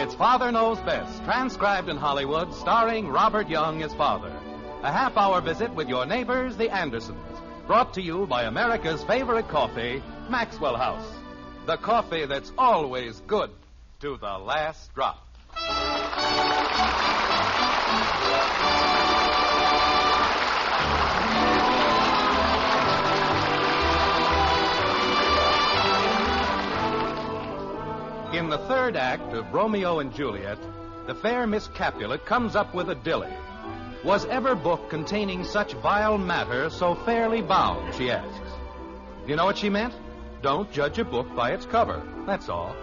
it's Father Knows Best, transcribed in Hollywood, starring Robert Young as father. A half-hour visit with your neighbors, the Andersons. Brought to you by America's favorite coffee, Maxwell House. The coffee that's always good to the last drop. In the third act of Romeo and Juliet, the fair Miss Capulet comes up with a dilly. Was ever book containing such vile matter so fairly bound, she asks. You know what she meant? Don't judge a book by its cover, that's all.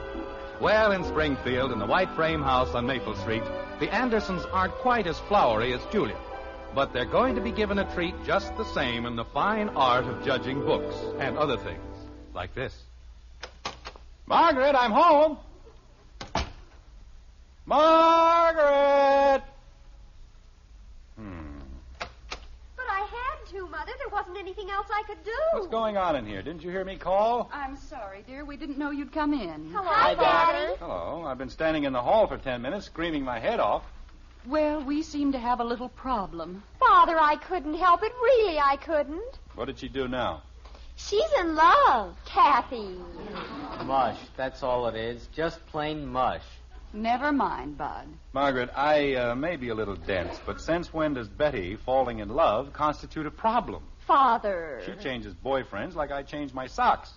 Well, in Springfield, in the white frame house on Maple Street, the Andersons aren't quite as flowery as Juliet. But they're going to be given a treat just the same in the fine art of judging books and other things, like this. Margaret, I'm home. Margaret! But I had to, Mother. There wasn't anything else I could do. What's going on in here? Didn't you hear me call? I'm sorry, dear. We didn't know you'd come in. Hello, Hi, Daddy. Hello. I've been standing in the hall for 10 minutes screaming my head off. Well, we seem to have a little problem. Father, I couldn't help it. Really, I couldn't. What did she do now? She's in love, Kathy. Mush, that's all it is. Just plain mush. Never mind, Bud. Margaret, I may be a little dense, but since when does Betty falling in love constitute a problem? Father. She changes boyfriends like I change my socks.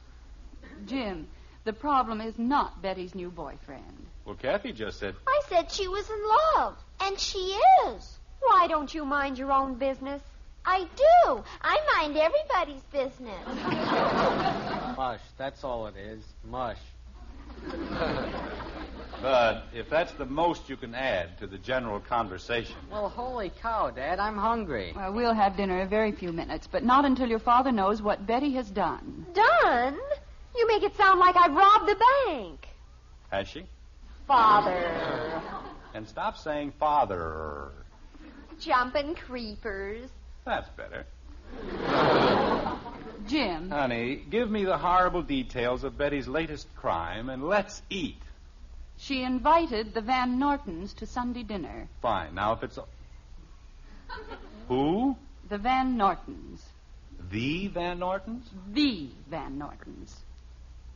Jim, the problem is not Betty's new boyfriend. Well, Kathy just said... I said she was in love, and she is. Why don't you mind your own business? I do. I mind everybody's business. Mush, that's all it is. Mush. But if that's the most you can add to the general conversation... Well, holy cow, Dad, I'm hungry. Well, we'll have dinner in a very few minutes, but not until your father knows what Betty has done. Done? You make it sound like I've robbed the bank. Has she? Father. And stop saying father. Jumping creepers. That's better. Jim. Honey, give me the horrible details of Betty's latest crime, and let's eat. She invited the Van Nortons to Sunday dinner. Fine. Now, if it's... Who? The Van Nortons. The Van Nortons? The Van Nortons.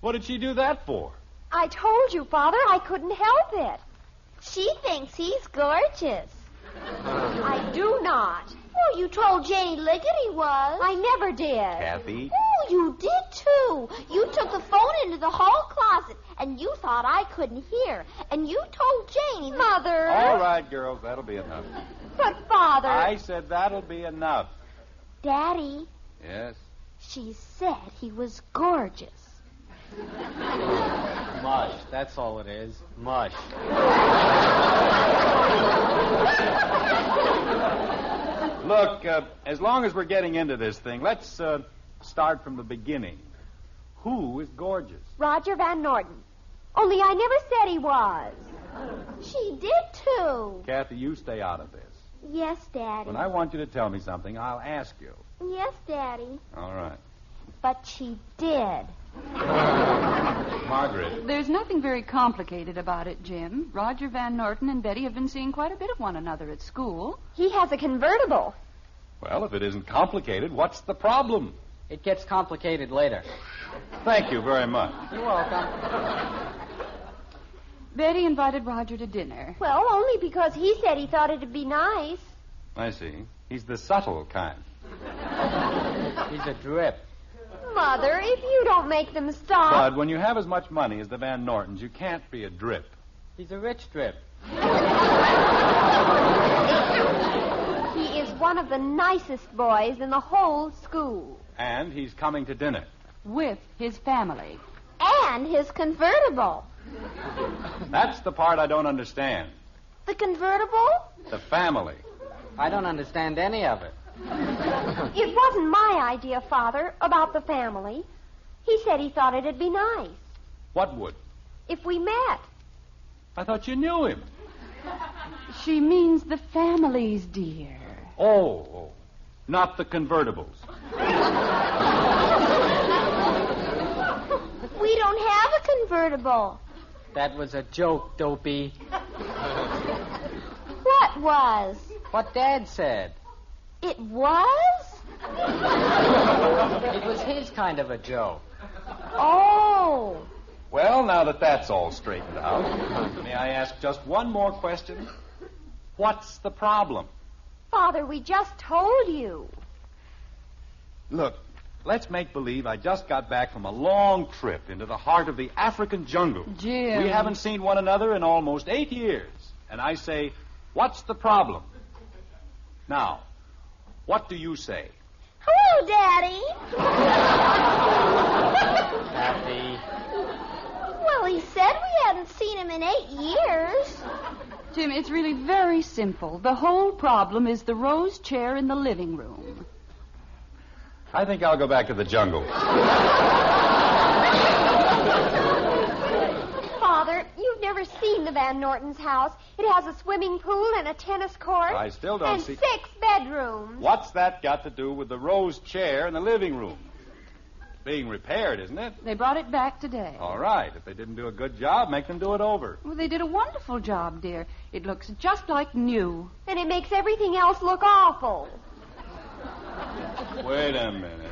What did she do that for? I told you, Father, I couldn't help it. She thinks he's gorgeous. I do not. Oh, you told Janie Liggett he was. I never did. Kathy? Oh, you did, too. You took the phone into the hall closet, and you thought I couldn't hear. And you told Janie... Mother. All right, girls, that'll be enough. But, Father... I said that'll be enough. Daddy. Yes? She said he was gorgeous. Mush, that's all it is. Mush. Look, as long as we're getting into this thing, let's start from the beginning. Who is gorgeous? Roger Van Norton. Only I never said he was. She did, too. Kathy, you stay out of this. Yes, Daddy. When I want you to tell me something, I'll ask you. Yes, Daddy. All right. But she did. Margaret. There's nothing very complicated about it, Jim. Roger Van Norton and Betty have been seeing quite a bit of one another at school. He has a convertible. Well, if it isn't complicated, what's the problem? It gets complicated later. Thank you very much. You're welcome. Betty invited Roger to dinner. Well, only because he said he thought it'd be nice. I see. He's the subtle kind. He's a drip. Mother, if you don't make them stop... Bud, when you have as much money as the Van Nortons, you can't be a drip. He's a rich drip. He is one of the nicest boys in the whole school. And he's coming to dinner. With his family. And his convertible. That's the part I don't understand. The convertible? The family. I don't understand any of it. It wasn't my idea, Father, about the family. He said he thought it'd be nice. What would? If we met. I thought you knew him. She means the families, dear. Oh, not the convertibles. We don't have a convertible. That was a joke, Dopey. What was? What Dad said. It was? It was his kind of a joke. Oh. Well, now that that's all straightened out, may I ask just one more question? What's the problem? Father, we just told you. Look, let's make believe I just got back from a long trip into the heart of the African jungle. Jim. We haven't seen one another in almost 8 years. And I say, what's the problem? Now, what do you say? Hello, Daddy. Happy. Well, he said we hadn't seen him in 8 years. Jim, it's really very simple. The whole problem is the rose chair in the living room. I think I'll go back to the jungle. Father, you've never seen the Van Nortons' house. It has a swimming pool and a tennis court. I still don't and see... 6 bedrooms. What's that got to do with the rose chair in the living room? It's being repaired, isn't it? They brought it back today. All right. If they didn't do a good job, make them do it over. Well, they did a wonderful job, dear. It looks just like new. And it makes everything else look awful. Wait a minute.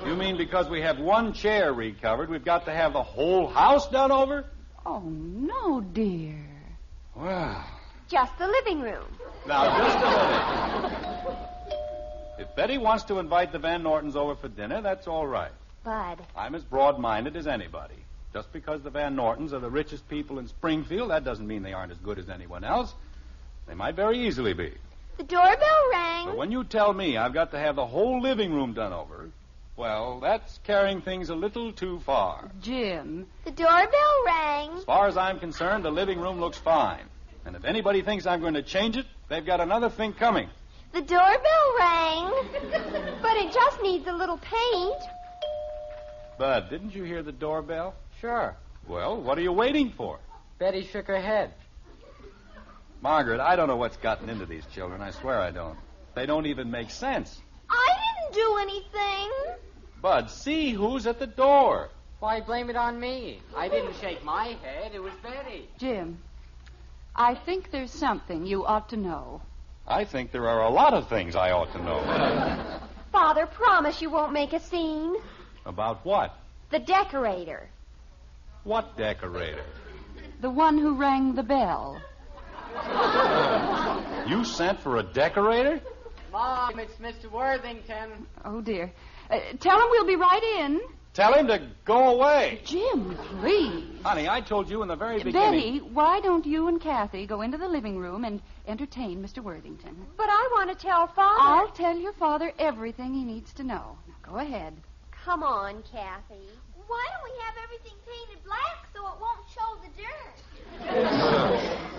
You mean because we have one chair recovered, we've got to have the whole house done over? Oh, no, dear. Well... Just the living room. Now, just a minute. If Betty wants to invite the Van Nortons over for dinner, that's all right. Bud. I'm as broad-minded as anybody. Just because the Van Nortons are the richest people in Springfield, that doesn't mean they aren't as good as anyone else. They might very easily be. The doorbell rang. But when you tell me I've got to have the whole living room done over, well, that's carrying things a little too far. Jim. The doorbell rang. As far as I'm concerned, the living room looks fine. And if anybody thinks I'm going to change it, they've got another thing coming. The doorbell rang. But it just needs a little paint. Bud, didn't you hear the doorbell? Sure. Well, what are you waiting for? Betty shook her head. Margaret, I don't know what's gotten into these children. I swear I don't. They don't even make sense. I didn't do anything. Bud, see who's at the door. Why blame it on me? I didn't shake my head. It was Betty. Jim, I think there's something you ought to know. I think there are a lot of things I ought to know. Father, promise you won't make a scene. About what? The decorator. What decorator? The one who rang the bell. You sent for a decorator? Mom, it's Mr. Worthington. Oh, dear. Tell him we'll be right in. Tell him to go away. Jim, please. Honey, I told you in the very beginning. Betty, why don't you and Kathy go into the living room and entertain Mr. Worthington? But I want to tell Father. I'll tell your father everything he needs to know. Now, go ahead. Come on, Kathy. Why don't we have everything painted black so it won't show the dirt?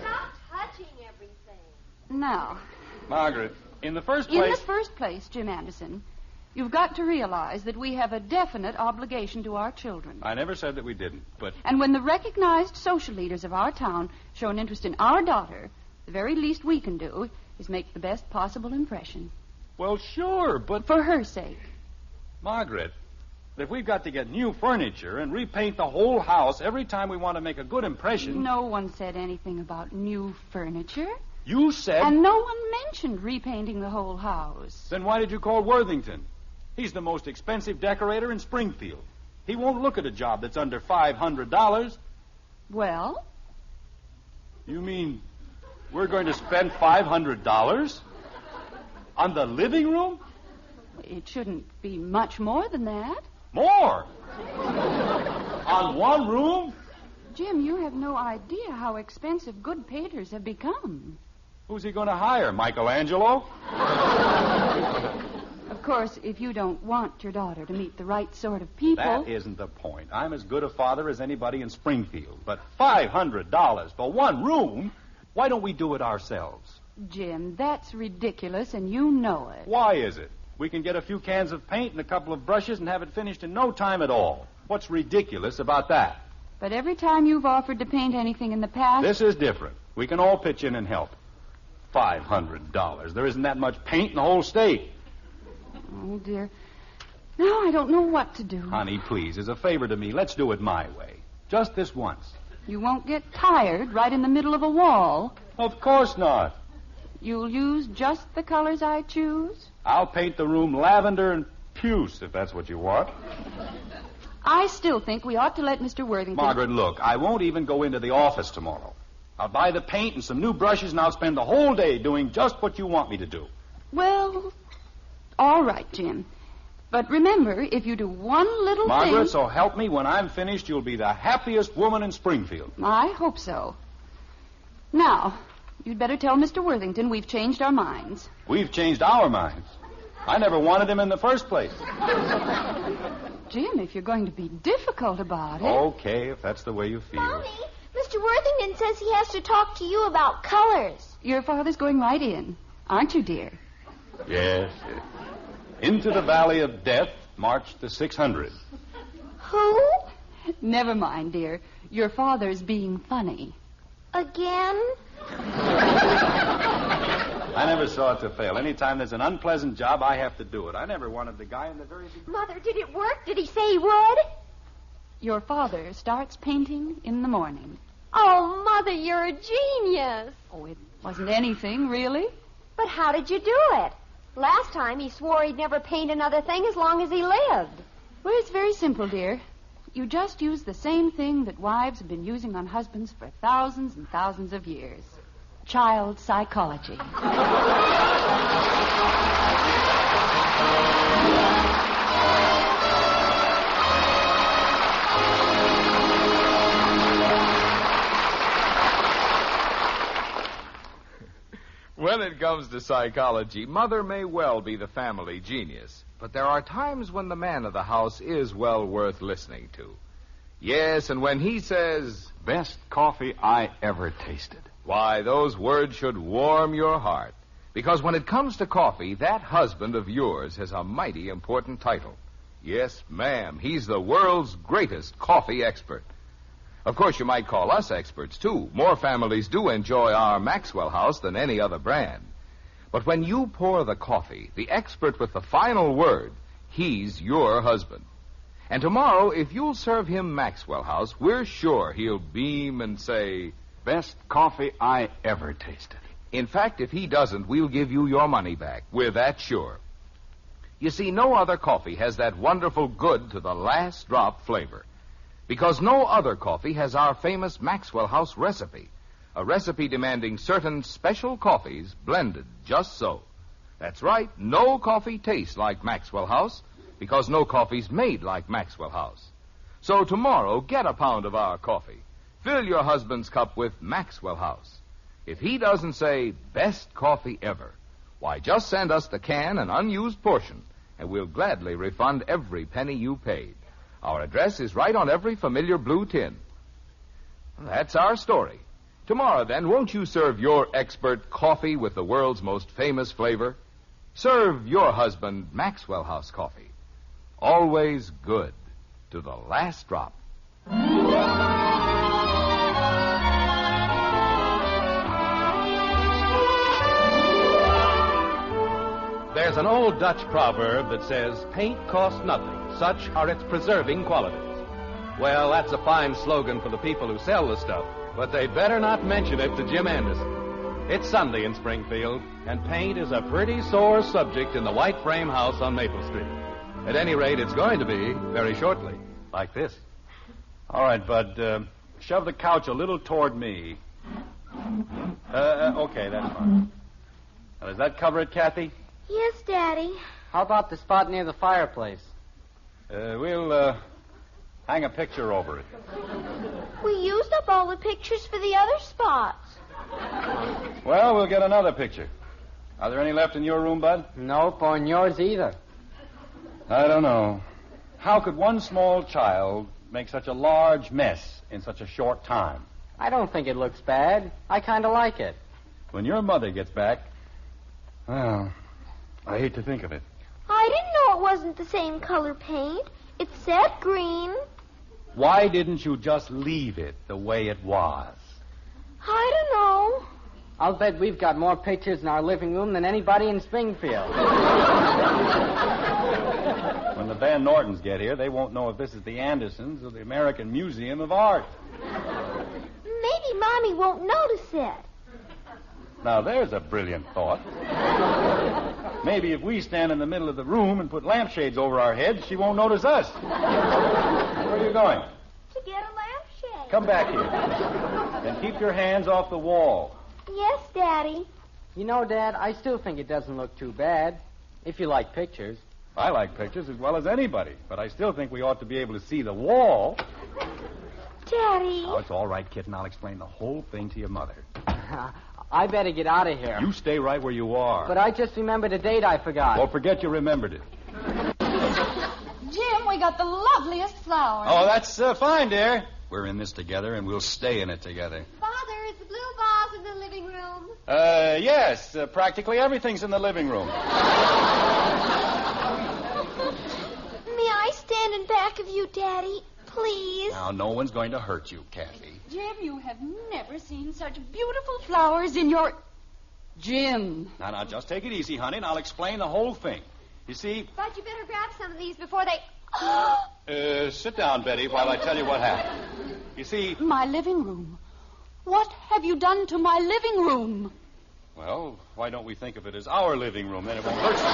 Stop touching everything. Now, Margaret, in the first in place... the first place, Jim Anderson, you've got to realize that we have a definite obligation to our children. I never said that we didn't, but... And when the recognized social leaders of our town show an interest in our daughter, the very least we can do is make the best possible impression. Well, sure, but... For her sake. Margaret, if we've got to get new furniture and repaint the whole house every time we want to make a good impression... No one said anything about new furniture. You said... And no one mentioned repainting the whole house. Then why did you call Worthington? He's the most expensive decorator in Springfield. He won't look at a job that's under $500. Well? You mean we're going to spend $500 on the living room? It shouldn't be much more than that. More? On one room? Jim, you have no idea how expensive good painters have become. Who's he going to hire, Michelangelo? Of course, if you don't want your daughter to meet the right sort of people... That isn't the point. I'm as good a father as anybody in Springfield. But $500 for one room? Why don't we do it ourselves? Jim, that's ridiculous, and you know it. Why is it? We can get a few cans of paint and a couple of brushes and have it finished in no time at all. What's ridiculous about that? But every time you've offered to paint anything in the past... This is different. We can all pitch in and help. $500. There isn't that much paint in the whole state. Oh, dear. Now I don't know what to do. Honey, please, as a favor to me, let's do it my way. Just this once. You won't get tired right in the middle of a wall. Of course not. You'll use just the colors I choose? I'll paint the room lavender and puce, if that's what you want. I still think we ought to let Mr. Worthington... Margaret, look, I won't even go into the office tomorrow. I'll buy the paint and some new brushes, and I'll spend the whole day doing just what you want me to do. Well, all right, Jim. But remember, if you do one little thing... Margaret, so help me, when I'm finished, you'll be the happiest woman in Springfield. I hope so. Now, you'd better tell Mr. Worthington we've changed our minds. We've changed our minds. I never wanted him in the first place. Jim, if you're going to be difficult about it... Okay, if that's the way you feel. Mommy, Mr. Worthington says he has to talk to you about colors. Your father's going right in, aren't you, dear? Yes. Into the Valley of Death, March the 600. Who? Never mind, dear. Your father's being funny. Again? I never saw it to fail. Anytime there's an unpleasant job, I have to do it. I never wanted the guy in the very beginning. Mother, did it work? Did he say he would? Your father starts painting in the morning. Oh, Mother, you're a genius. Oh, it wasn't anything, really. But how did you do it? Last time he swore he'd never paint another thing as long as he lived. Well, it's very simple, dear. You just use the same thing that wives have been using on husbands for thousands and thousands of years. Child psychology. When it comes to psychology, Mother may well be the family genius, but there are times when the man of the house is well worth listening to. Yes, and when he says, Best coffee I ever tasted. why, those words should warm your heart. Because when it comes to coffee, that husband of yours has a mighty important title. Yes, ma'am, he's the world's greatest coffee expert. Of course, you might call us experts, too. More families do enjoy our Maxwell House than any other brand. But when you pour the coffee, the expert with the final word, he's your husband. And tomorrow, if you'll serve him Maxwell House, we're sure he'll beam and say, Best coffee I ever tasted. In fact, if he doesn't, we'll give you your money back. We're that sure. You see, no other coffee has that wonderful good to the last drop flavor. Because no other coffee has our famous Maxwell House recipe. A recipe demanding certain special coffees blended just so. That's right, no coffee tastes like Maxwell House because no coffee's made like Maxwell House. So tomorrow, get a pound of our coffee. Fill your husband's cup with Maxwell House. If he doesn't say, best coffee ever, why, just send us the can and unused portion, and we'll gladly refund every penny you paid. Our address is right on every familiar blue tin. That's our story. Tomorrow, then, won't you serve your expert coffee with the world's most famous flavor? Serve your husband Maxwell House coffee. Always good to the last drop. There's an old Dutch proverb that says, paint costs nothing. Such are its preserving qualities. Well, that's a fine slogan for the people who sell the stuff, but they better not mention it to Jim Henderson. It's Sunday in Springfield, and paint is a pretty sore subject in the white frame house on Maple Street. At any rate, it's going to be very shortly, like this. All right, Bud, shove the couch a little toward me. Okay, that's fine. Now, does that cover it, Kathy? Yes, Daddy. How about the spot near the fireplace? We'll hang a picture over it. We used up all the pictures for the other spots. Well, we'll get another picture. Are there any left in your room, Bud? Nope, or in yours either. I don't know. How could one small child make such a large mess in such a short time? I don't think it looks bad. I kind of like it. When your mother gets back, well, I hate to think of it. I didn't know it wasn't the same color paint. It said green. Why didn't you just leave it the way it was? I don't know. I'll bet we've got more pictures in our living room than anybody in Springfield. When the Van Nortons get here, they won't know if this is the Andersons or the American Museum of Art. Maybe Mommy won't notice it. Now, there's a brilliant thought. Maybe if we stand in the middle of the room and put lampshades over our heads, she won't notice us. Where are you going? To get a lampshade. Come back here. And keep your hands off the wall. Yes, Daddy. You know, Dad, I still think it doesn't look too bad, if you like pictures. I like pictures as well as anybody, but I still think we ought to be able to see the wall. Daddy. Oh, it's all right, kitten. I'll explain the whole thing to your mother. I better get out of here. You stay right where you are. But I just remembered a date I forgot. Well, forget you remembered it. Jim, we got the loveliest flowers. Oh, that's fine, dear. We're in this together, and we'll stay in it together. Father, is the blue vase in the living room? Yes. Practically everything's in the living room. May I stand in back of you, Daddy? Please? Now, no one's going to hurt you, Kathy. Jim, you have never seen such beautiful flowers in your... Jim. Now, just take it easy, honey, and I'll explain the whole thing. You see... But you better grab some of these before they... sit down, Betty, while I tell you what happened. You see... My living room. What have you done to my living room? Well, why don't we think of it as our living room? Then it won't hurt you.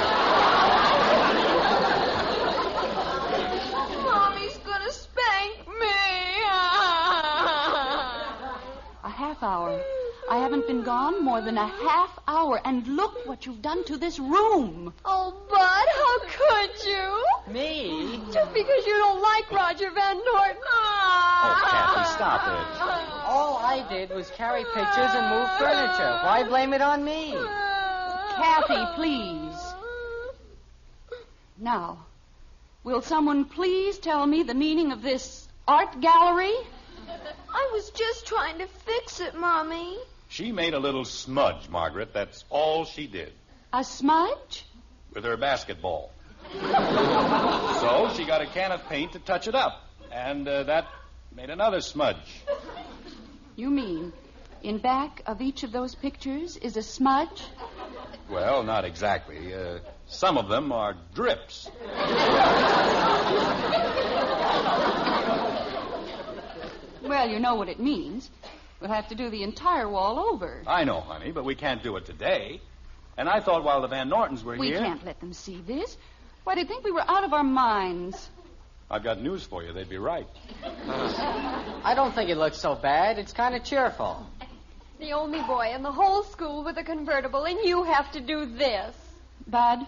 Mommy's gonna spank me. A half hour. I haven't been gone more than a half hour, and look what you've done to this room. Oh, Bud, how could you? Me? Just because you don't like Roger Van Norton. Oh, Kathy, stop it. All I did was carry pictures and move furniture. Why blame it on me? Kathy, please. Now, will someone please tell me the meaning of this art gallery? I was just trying to fix it, Mommy. She made a little smudge, Margaret. That's all she did. A smudge? With her basketball. So she got a can of paint to touch it up. And that made another smudge. You mean in back of each of those pictures is a smudge? Well, not exactly. Some of them are drips. Well, you know what it means. We'll have to do the entire wall over. I know, honey, but we can't do it today. And I thought while the Van Nortons were We here... can't let them see this. Why, they'd think we were out of our minds. I've got news for you. They'd be right. I don't think it looks so bad. It's kind of cheerful. The only boy in the whole school with a convertible, and you have to do this. Bud,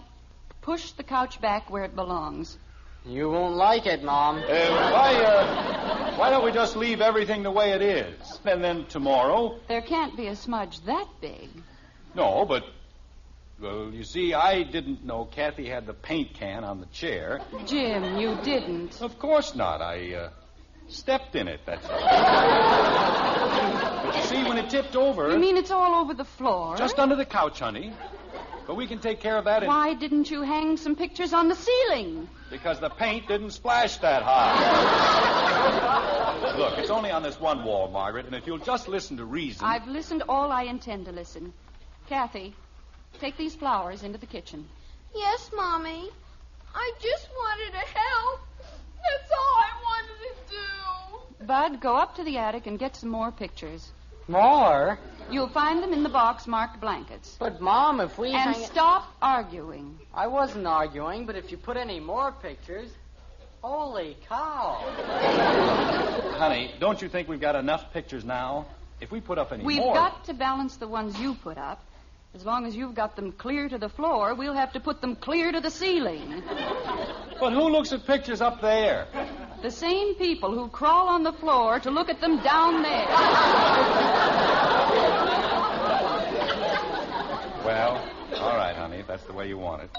push the couch back where it belongs. You won't like it, Mom. Why don't we just leave everything the way it is? And then tomorrow... There can't be a smudge that big. No, but... Well, you see, I didn't know Kathy had the paint can on the chair. Jim, you didn't. Of course not. I stepped in it, that's all. But you see, when it tipped over... You mean it's all over the floor? Just under the couch, honey. But we can take care of that in... Why didn't you hang some pictures on the ceiling? Because the paint didn't splash that high. Look, it's only on this one wall, Margaret, and if you'll just listen to reason... I've listened all I intend to listen. Kathy, take these flowers into the kitchen. Yes, Mommy. I just wanted to help. That's all I wanted to do. Bud, go up to the attic and get some more pictures. More? You'll find them in the box marked blankets. But, Mom, if we And hang... stop arguing. I wasn't arguing, but if you put any more pictures... Holy cow. Honey, don't you think we've got enough pictures now? If we put up any We've more... got to balance the ones you put up. As long as you've got them clear to the floor, we'll have to put them clear to the ceiling. But who looks at pictures up there? The same people who crawl on the floor to look at them down there. Well, all right, honey, if that's the way you want it.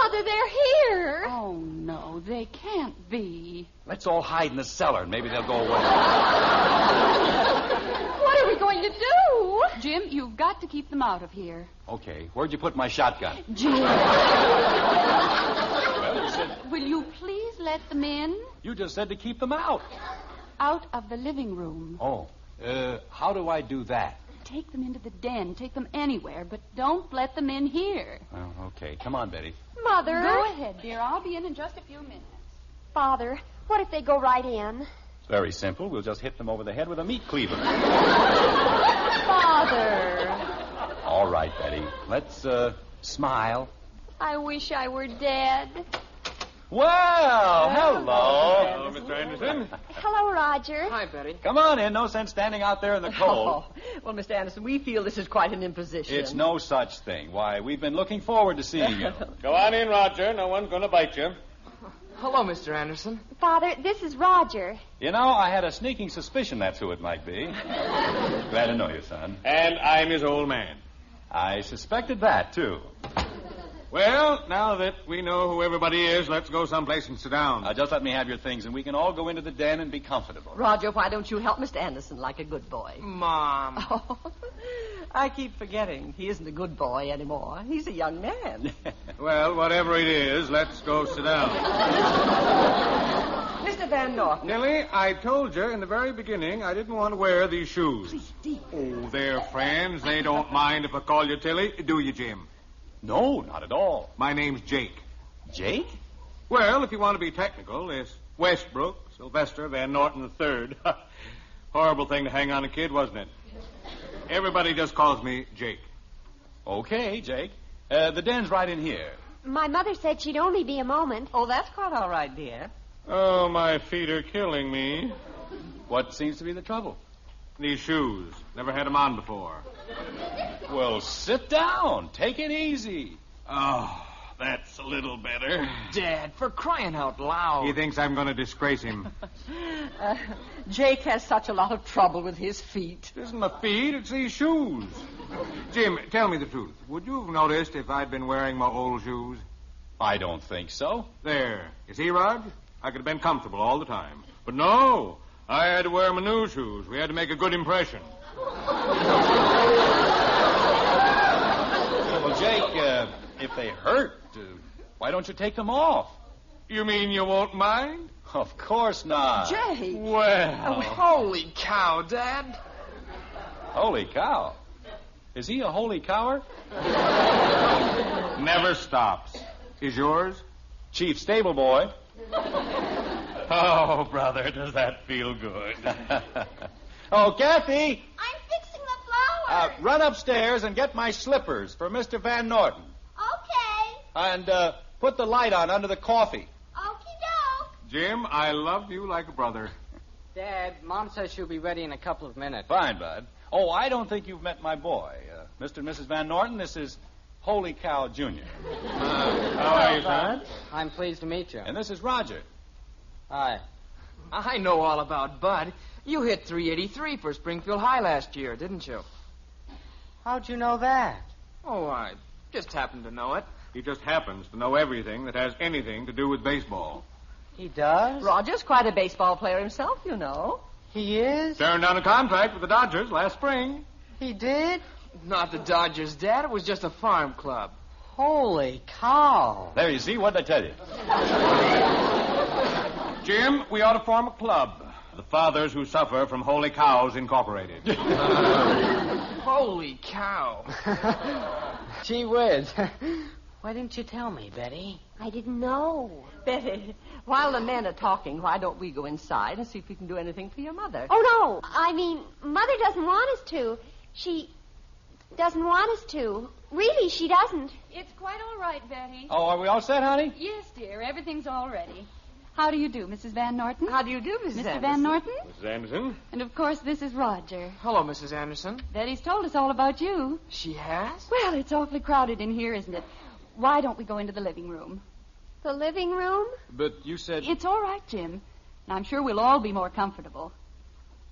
Mother, they're here. Oh, no, they can't be. Let's all hide in the cellar, and maybe they'll go away. What are we going to do? Jim, you've got to keep them out of here. Okay, where'd you put my shotgun? Jim. Well, you said... Will you please let them in? You just said to keep them out. Out of the living room. Oh, how do I do that? Take them into the den. Take them anywhere, but don't let them in here. Well, okay. Come on, Betty. Mother. Go ahead, dear. I'll be in just a few minutes. Father, what if they go right in? Very simple. We'll just hit them over the head with a meat cleaver. Father. All right, Betty. Let's, smile. I wish I were dead. Well, hello. Hello, Mr. Anderson. Hello, Roger. Hi, Betty. Come on in. No sense standing out there in the cold. Oh, well, Mr. Anderson, we feel this is quite an imposition. It's no such thing. Why, we've been looking forward to seeing you. Go on in, Roger. No one's going to bite you. Hello, Mr. Anderson. Father, this is Roger. You know, I had a sneaking suspicion that's who it might be. Glad to know you, son. And I'm his old man. I suspected that, too. Well, now that we know who everybody is, let's go someplace and sit down. Just let me have your things, and we can all go into the den and be comfortable. Roger, why don't you help Mr. Anderson like a good boy? Mom. Oh, I keep forgetting. He isn't a good boy anymore. He's a young man. Well, whatever it is, let's go sit down. Mr. Van Norton. Tilly, I told you in the very beginning I didn't want to wear these shoes. Please, dear. Oh, they're friends. They don't mind if I call you Tilly. Do you, Jim? No, not at all. My name's Jake. Jake? Well, if you want to be technical, it's Westbrook Sylvester Van Norton III. Horrible thing to hang on a kid, wasn't it? Everybody just calls me Jake. Okay, Jake. The den's right in here. My mother said she'd only be a moment. Oh, that's quite all right, dear. Oh, my feet are killing me. What seems to be the trouble? These shoes. Never had them on before. Well, sit down. Take it easy. Oh, that's a little better. Dad, for crying out loud. He thinks I'm going to disgrace him. Jake has such a lot of trouble with his feet. It isn't my feet, it's these shoes. Jim, tell me the truth. Would you have noticed if I'd been wearing my old shoes? I don't think so. There. You see, Rod? I could have been comfortable all the time. But no, I had to wear my new shoes. We had to make a good impression. Well, Jake, if they hurt, why don't you take them off? You mean you won't mind? Of course not. Jake! Well. Holy cow, Dad. Holy cow. Is he a holy cower? Never stops. Is yours? Chief stable boy. Oh, brother, does that feel good? Oh, Kathy, I'm fixing the flowers. run upstairs and get my slippers for Mr. Van Norton. Okay. And put the light on under the coffee. Okey-doke. Jim, I love you like a brother. Dad, Mom says she'll be ready in a couple of minutes. Fine, Bud. Oh, I don't think you've met my boy. Mr. and Mrs. Van Norton, this is Holy Cow Jr. How are you, son? I'm pleased to meet you. And this is Roger. Hi. I know all about Bud. You hit 383 for Springfield High last year, didn't you? How'd you know that? Oh, I just happened to know it. He just happens to know everything that has anything to do with baseball. He does? Roger's quite a baseball player himself, you know. He is? Turned down a contract with the Dodgers last spring. He did? Not the Dodgers, Dad. It was just a farm club. Holy cow. There, you see? What'd I tell you? Jim, we ought to form a club. The Fathers Who Suffer from Holy Cows Incorporated. Holy cow. Gee whiz. Why didn't you tell me, Betty? I didn't know. Betty, while the men are talking, why don't we go inside and see if we can do anything for your mother? Oh, no. I mean, Mother doesn't want us to. She doesn't want us to. Really, she doesn't. It's quite all right, Betty. Oh, are we all set, honey? Yes, dear. Everything's all ready. How do you do, Mrs. Van Norton? How do you do, Mrs. Mr. Anderson? Van Norton? Mrs. Anderson? And, of course, this is Roger. Hello, Mrs. Anderson. Betty's told us all about you. She has? Well, it's awfully crowded in here, isn't it? Why don't we go into the living room? The living room? But you said... It's all right, Jim. And I'm sure we'll all be more comfortable.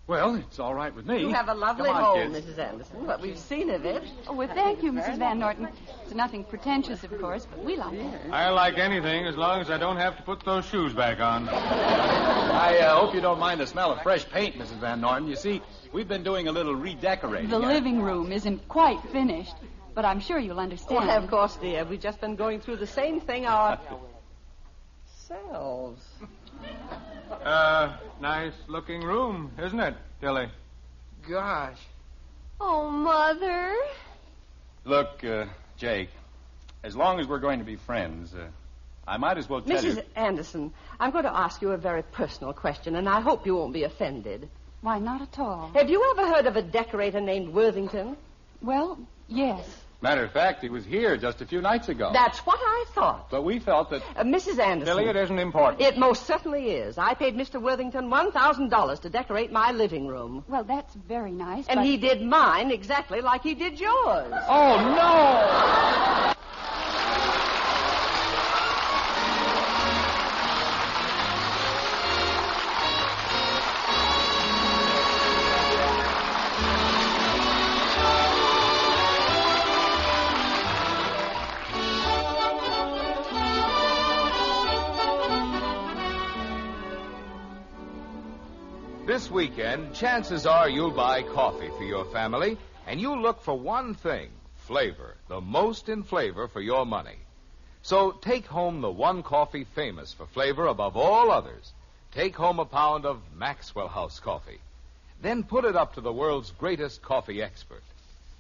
Well, it's all right with me. You have a lovely Come on, home, kids. Mrs. Anderson, but we've seen of it. Oh, well, thank you, Mrs. Van Norton. It's nothing pretentious, of course, but we like it. I like anything as long as I don't have to put those shoes back on. I hope you don't mind the smell of fresh paint, Mrs. Van Norton. You see, we've been doing a little redecorating. The living room isn't quite finished, but I'm sure you'll understand. Well, of course, dear. We've just been going through the same thing ourselves. Nice looking room, isn't it, Tilly? Gosh. Oh, Mother. Look, Jake, as long as we're going to be friends, I might as well tell you... Mrs. Anderson, I'm going to ask you a very personal question, and I hope you won't be offended. Why, not at all. Have you ever heard of a decorator named Worthington? Well, yes. Matter of fact, he was here just a few nights ago. That's what I thought. But we felt that... Mrs. Anderson. Billy, it isn't important. It most certainly is. I paid Mr. Worthington $1,000 to decorate my living room. Well, that's very nice, And but... he did mine exactly like he did yours. Oh, no! This weekend, chances are you'll buy coffee for your family, and you'll look for one thing, flavor, the most in flavor for your money. So take home the one coffee famous for flavor above all others. Take home a pound of Maxwell House coffee. Then put it up to the world's greatest coffee expert.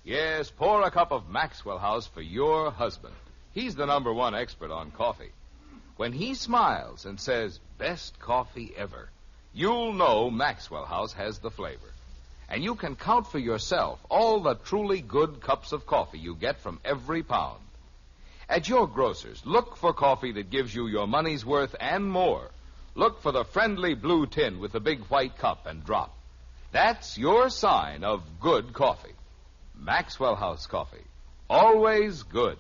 Yes, pour a cup of Maxwell House for your husband. He's the #1 expert on coffee. When he smiles and says, best coffee ever, you'll know Maxwell House has the flavor. And you can count for yourself all the truly good cups of coffee you get from every pound. At your grocer's, look for coffee that gives you your money's worth and more. Look for the friendly blue tin with the big white cup and drop. That's your sign of good coffee. Maxwell House coffee. Always good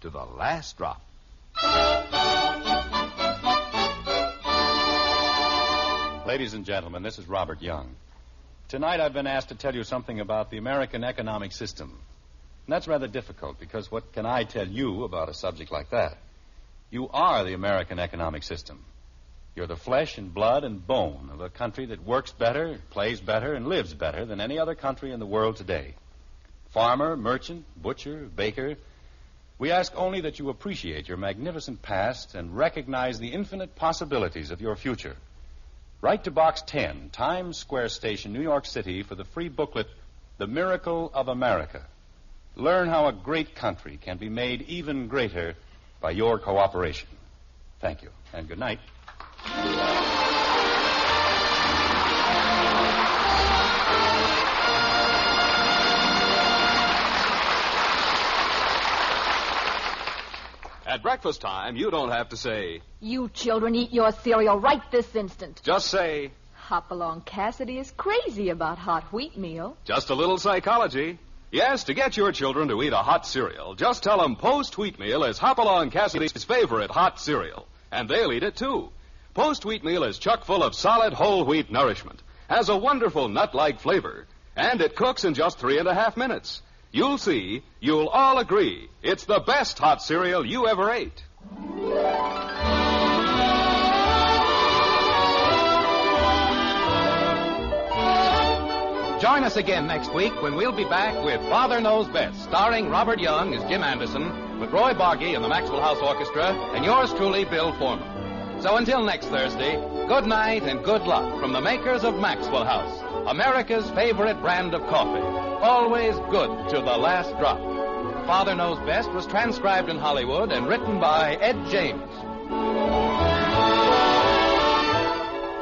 to the last drop. Ladies and gentlemen, this is Robert Young. Tonight I've been asked to tell you something about the American economic system. And that's rather difficult because what can I tell you about a subject like that? You are the American economic system. You're the flesh and blood and bone of a country that works better, plays better, and lives better than any other country in the world today. Farmer, merchant, butcher, baker, we ask only that you appreciate your magnificent past and recognize the infinite possibilities of your future. Write to Box 10, Times Square Station, New York City, for the free booklet, The Miracle of America. Learn how a great country can be made even greater by your cooperation. Thank you, and good night. At breakfast time, you don't have to say, you children eat your cereal right this instant. just say, Hopalong Cassidy is crazy about hot wheatmeal. just a little psychology. Yes, to get your children to eat a hot cereal, just tell them Post Wheatmeal is Hopalong Cassidy's favorite hot cereal. And they'll eat it, too. Post Wheatmeal is chock full of solid whole wheat nourishment, has a wonderful nut-like flavor, and it cooks in just 3.5 minutes. You'll see, you'll all agree, it's the best hot cereal you ever ate. Join us again next week when we'll be back with Father Knows Best, starring Robert Young as Jim Anderson, with Roy Boggy and the Maxwell House Orchestra, and yours truly, Bill Foreman. So until next Thursday, good night and good luck from the makers of Maxwell House, America's favorite brand of coffee. Always good to the last drop. Father Knows Best was transcribed in Hollywood and written by Ed James.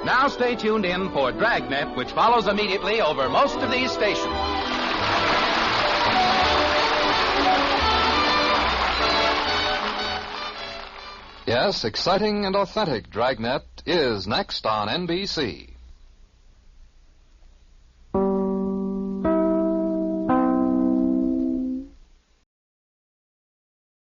Now stay tuned in for Dragnet, which follows immediately over most of these stations. Yes, exciting and authentic Dragnet is next on NBC.